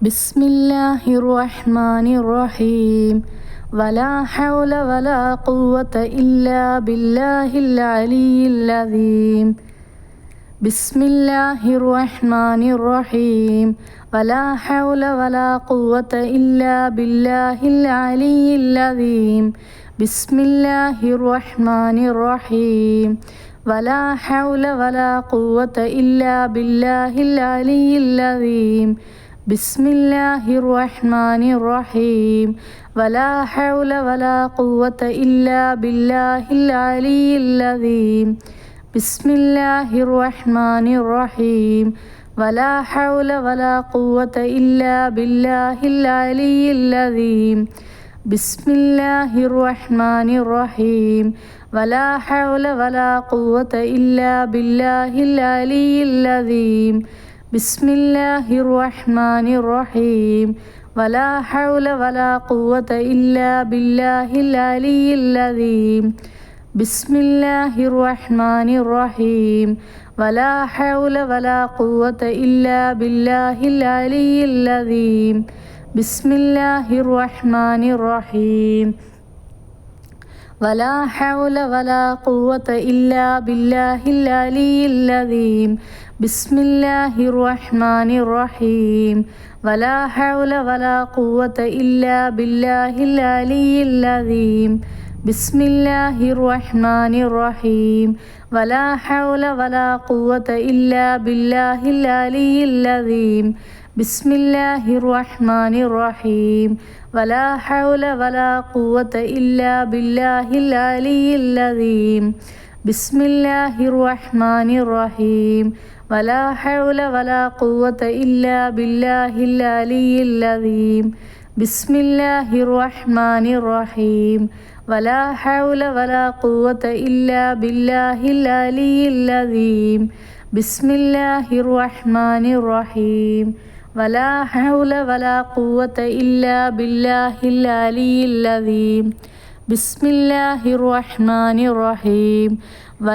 ബിസ്മില്ലാഹിർ റഹ്മാനിർ റഹീം. വലാ ഹൗല വലാ ഖുവത ഇല്ലാ ബില്ലാഹിൽ അലിയിൽ അദീം. ബിസ്മില്ലാഹിർ റഹ്മാനിർ റഹീം. വലാ ഹൗല വലാ ഖുവത ഇല്ലാ ബില്ലാഹിൽ അലിയിൽ അദീം. ബിസ്മില്ലാഹിർ റഹ്മാനിർ റഹീം. വലാ ഹൗല വലാ ഖുവത ഇല്ലാ ബില്ലാഹിൽ അലിയിൽ അദീം. ബിസ്മില്ലാഹിർ റഹ്മാനിർ റഹീം. വലാ ഹൗല വലാ ഖുവത ഇല്ലാ ബില്ലാഹിൽ അലിയിൽ അദീം. ബിസ്മില്ലാഹിർ റഹ്മാനിർ റഹീം. വലാ ഹൗല വലാ ഖുവത ഇല്ലാ ബില്ലാഹിൽ അലിയിൽ അദീം. ബിസ്മില്ലാഹിർ റഹ്മാനിർ റഹീം. വലാ ഹൗല വലാ ഖുവത ഇല്ലാ ബില്ലാഹിൽ അലിയിൽ അദീം. ബിസ്മില്ലാഹിർ റഹ്മാനിർ റഹീം. വലാ ഹൗല വലാ ഖുവത ഇല്ലാ ബില്ലാഹിൽ അലിയിൽ അദീം. ബിസ്മില്ലാഹിർ റഹ്മാനിർ റഹീം. വലാ ഹൗല വലാ ഖുവത ഇല്ലാ ബില്ലാഹിൽ അലിയിൽ അദീം. ബിസ്മില്ലാഹിർ റഹ്മാനിർ റഹീം. വലാ ഹൗല വലാ ഖുവത ഇല്ലാ ബില്ലാഹിൽ അലിയിൽ അദീം. ബിസ്മില്ലാഹിർ റഹ്മാനിർ റഹീം. വലാ ഹൗല വലാ ഖുവത ഇല്ലാ ബില്ലാഹിൽ അലിയിൽ അദീം. ബിസ്മില്ലാഹിർ റഹ്മാനിർ റഹീം. വലാ ഹൗല വലാ ഖുവത ഇല്ലാ ബില്ലാഹിൽ അലിയിൽ അദീം. ബിസ്മില്ലാഹിർ റഹ്മാനിർ റഹീം. വലാ ഹൗല വലാ ഖുവത ഇല്ലാ ബില്ലാഹിൽ അലിയിൽ അദീം. ബിസ്മില്ലാഹിർ റഹ്മാനിർ റഹീം. വലാ ഹൗല വലാ ഖുവത ഇല്ലാ ബില്ലാഹിൽ അലിയിൽ അദീം. ബിസ്മില്ലാഹിർ റഹ്മാനിർ റഹീം. വലാ ഹൗല വലാ ഖുവത ഇല്ലാ ബില്ലാഹിൽ അലിയിൽ അദീം. ബിസ്മില്ലാഹിർ റഹ്മാനിർ റഹീം. വലാ ഹൗല വലാ ഖുവത ഇല്ലാ ബില്ലാഹിൽ അലിയിൽ അദീം. ബിസ്മില്ലാഹിർ റഹ്മാനിർ റഹീം. വലാ ഹൗല വലാ ഖുവത ഇല്ലാ ബില്ലാഹിൽ അലിയിൽ അദീം. ബിസ്മില്ലാഹിർ റഹ്മാനിർ റഹീം.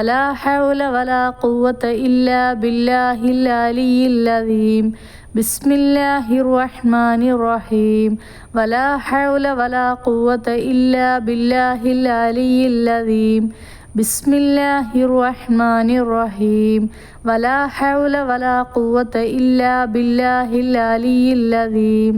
വലാ ഹൗല വലാ ഖുവത ഇല്ലാ ബില്ലാഹിൽ അലിയിൽ അദീം. ബിസ്മില്ലാഹിർ റഹ്മാനിർ റഹീം. വലാ ഹൗല വലാ ഖുവത ഇല്ലാ ബില്ലാഹിൽ അലിയിൽ അദീം. ബിസ്മില്ലാഹിർ റഹ്മാനിർ റഹീം. വലാ ഹൗല വലാ ഖുവത ഇല്ലാ ബില്ലാഹിൽ അലിയിൽ അദീം.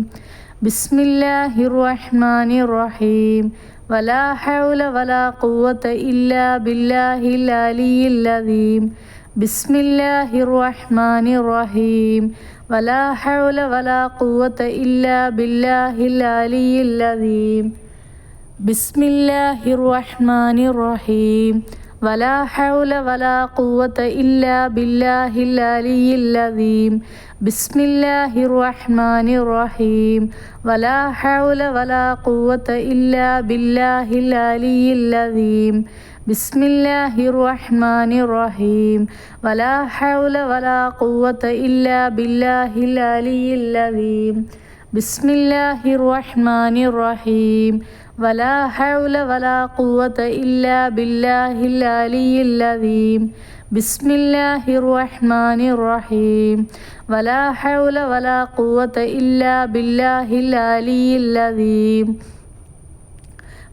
ബിസ്മില്ലാഹിർ റഹ്മാനിർ റഹീം. വലാ ഹൗല വലാ ഖുവത ഇല്ലാ ബില്ലാഹിൽ അലിയിൽ അദീം. ബിസ്മില്ലാഹിർ റഹ്മാനിർ റഹീം. വലാ ഹൗല വലാ ഖുവത ഇല്ലാ ബില്ലാഹിൽ അലിയിൽ അദീം. ബിസ്മില്ലാഹിർ റഹ്മാനിർ റഹീം. വലാ ഹൗല വലാ ഖുവത ഇല്ലാ ബില്ലാഹിൽ അലിയിൽ അദീം. ബിസ്മില്ലാഹിർ റഹ്മാനിർ റഹീം. വലാ ഹൗല വലാ ഖുവത ഇല്ലാ ബില്ലാഹിൽ അലിയിൽ അദീം. ബിസ്മില്ലാഹിർ റഹ്മാനിർ റഹീം. വലാ ഹൗല വലാ ഖുവത ഇല്ലാ ബില്ലാഹിൽ അലിയിൽ അദീം. ബിസ്മില്ലാഹിർ റഹ്മാനിർ റഹീം. വലാ ഹൗല വലാ ഖുവത ഇല്ലാ ബില്ലാഹിൽ അലിയിൽ അദീം.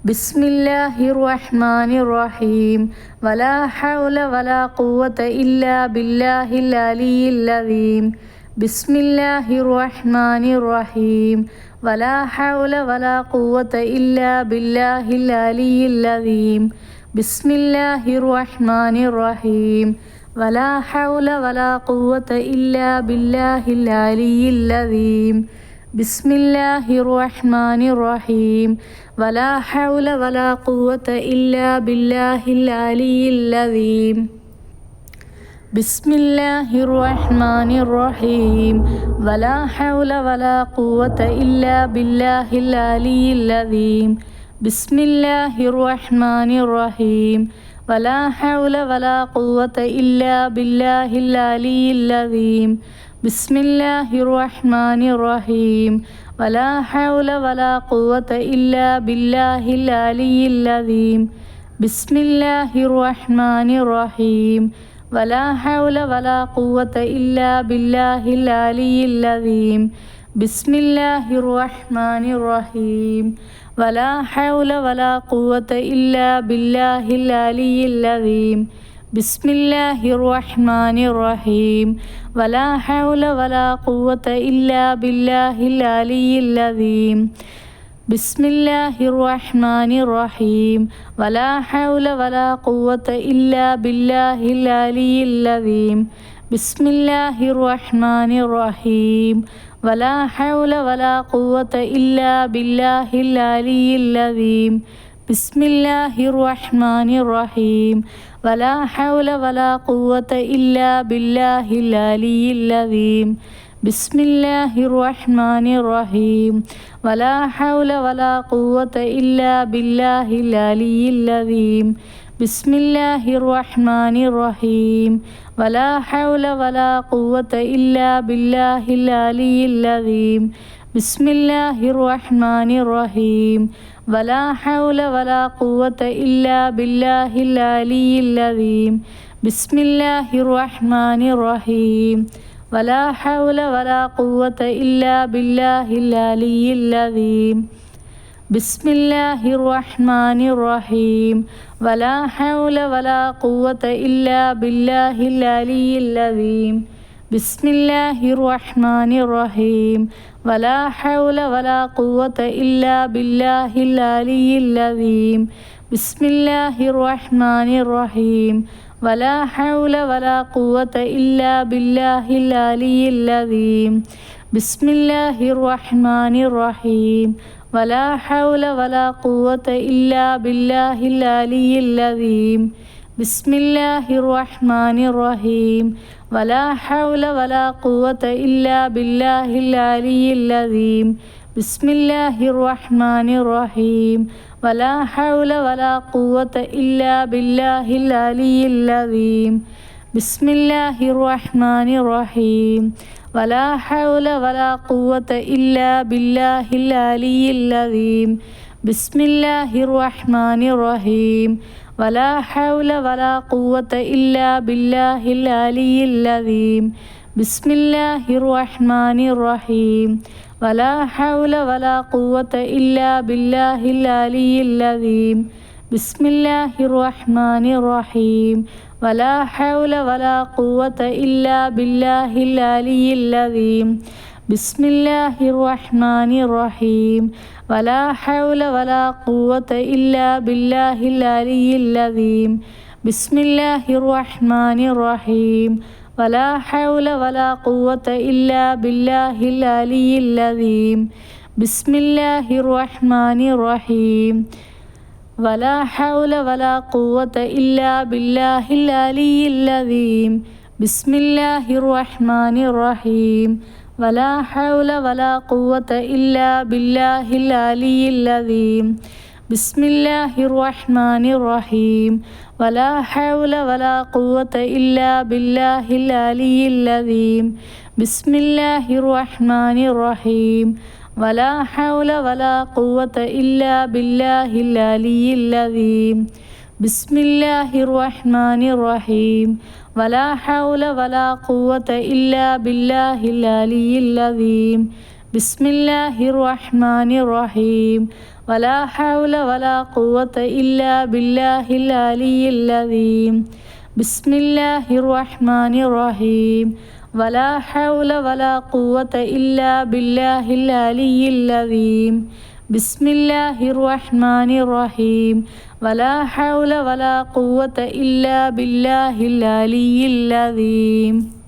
ബിസ്മില്ലാഹിർ റഹ്മാനിർ റഹീം. വലാ ഹൗല വലാ ഖുവത ഇല്ലാ ബില്ലാഹിൽ അലിയിൽ അദീം. ബിസ്മില്ലാഹിർ റഹ്മാനിർ റഹീം. വലാ ഹൗല വലാ ഖുവത ഇല്ലാ ബില്ലാഹിൽ അലിയിൽ അദീം. ബിസ്മില്ലാഹിർ റഹ്മാനിർ റഹീം. വലാ ഹൗല വലാ ഖുവത ഇല്ലാ ബില്ലാഹിൽ അലിയിൽ അദീം. ബിസ്മില്ലാഹിർ റഹ്മാനിർ റഹീം. വലാ ഹൗല വലാ ഖുവത ഇല്ലാ ബില്ലാഹിൽ അലിയിൽ അദീം. ബിസ്മില്ലാഹിർ റഹ്മാനിർ റഹീം. വലാ ഹൗല വലാ ഖുവത ഇല്ലാ ബില്ലാഹിൽ അലിയിൽ അദീം. ബിസ്മില്ലാഹിർ റഹ്മാനിർ റഹീം. വലാ ഹൗല വലാ ഖുവത ഇല്ലാ ബില്ലാഹിൽ അലിയിൽ അദീം. ബിസ്മില്ലാഹിർ റഹ്മാനിർ റഹീം. വലാ ഹൗല വലാ ഖുവത ഇല്ലാ ബില്ലാഹിൽ അലിയിൽ അദീം. ബിസ്മില്ലാഹിർ റഹ്മാനിർ റഹീം. ولا حول ولا قوة إلا بالله العلي العظيم بسم الله الرحمن الرحيم ولا حول ولا قوة إلا بالله العلي العظيم بسم الله الرحمن الرحيم ولا حول ولا قوة إلا بالله العلي العظيم بسم الله الرحمن الرحيم ولا حول ولا قوة إلا بالله العلي العظيم بسم الله الرحمن الرحيم ولا حول ولا قوة إلا بالله العلي العظيم بسم الله الرحمن الرحيم ولا حول ولا قوة إلا بالله العلي العظيم بسم الله الرحمن الرحيم ولا حول ولا قوة إلا بالله العلي العظيم بسم الله الرحمن الرحيم ولا حول ولا قوة إلا بالله العلي العظيم بسم الله الرحمن الرحيم ولا حول ولا قوة إلا بالله العلي العظيم بسم الله الرحمن الرحيم ولا حول ولا قوة إلا بالله العلي العظيم بسم الله الرحمن الرحيم ولا حول ولا قوة إلا بالله العلي العظيم بسم الله الرحمن الرحيم ولا حول ولا قوة إلا بالله العلي العظيم بسم الله الرحمن الرحيم ولا حول ولا قوة إلا بالله العلي العظيم بسم الله الرحمن الرحيم ولا حول ولا قوة إلا بالله العلي العظيم بسم الله الرحمن الرحيم ولا حول ولا قوة إلا بالله العلي العظيم بسم الله الرحمن الرحيم ولا حول ولا قوة إلا بالله العلي العظيم بسم الله الرحمن الرحيم ولا حول ولا قوة إلا بالله العلي العظيم بسم الله الرحمن الرحيم ولا حول ولا قوة إلا بالله العلي العظيم بسم الله الرحمن الرحيم ولا حول ولا قوة إلا بالله العلي العظيم بسم الله الرحمن الرحيم ولا حول ولا قوة إلا بالله العلي العظيم بسم الله الرحمن الرحيم ولا حول ولا قوة إلا بالله العلي العظيم بسم الله الرحمن الرحيم ولا حول ولا قوة إلا بالله العلي العظيم بسم الله الرحمن الرحيم ولا حول ولا قوة إلا بالله العلي العظيم بسم الله الرحمن الرحيم ولا حول ولا قوة إلا بالله العلي العظيم بسم الله الرحمن الرحيم ولا حول ولا قوة إلا بالله العلي العظيم بسم الله الرحمن الرحيم ولا حول ولا قوة إلا بالله العلي العظيم بسم الله الرحمن الرحيم ولا حول ولا قوة إلا بالله العلي العظيم بسم الله الرحمن الرحيم ولا حول ولا قوة إلا بالله العلي العظيم بسم الله الرحمن الرحيم ولا حول ولا قوة إلا بالله العلي العظيم بسم الله الرحمن الرحيم ولا حول ولا قوة إلا بالله العلي العظيم.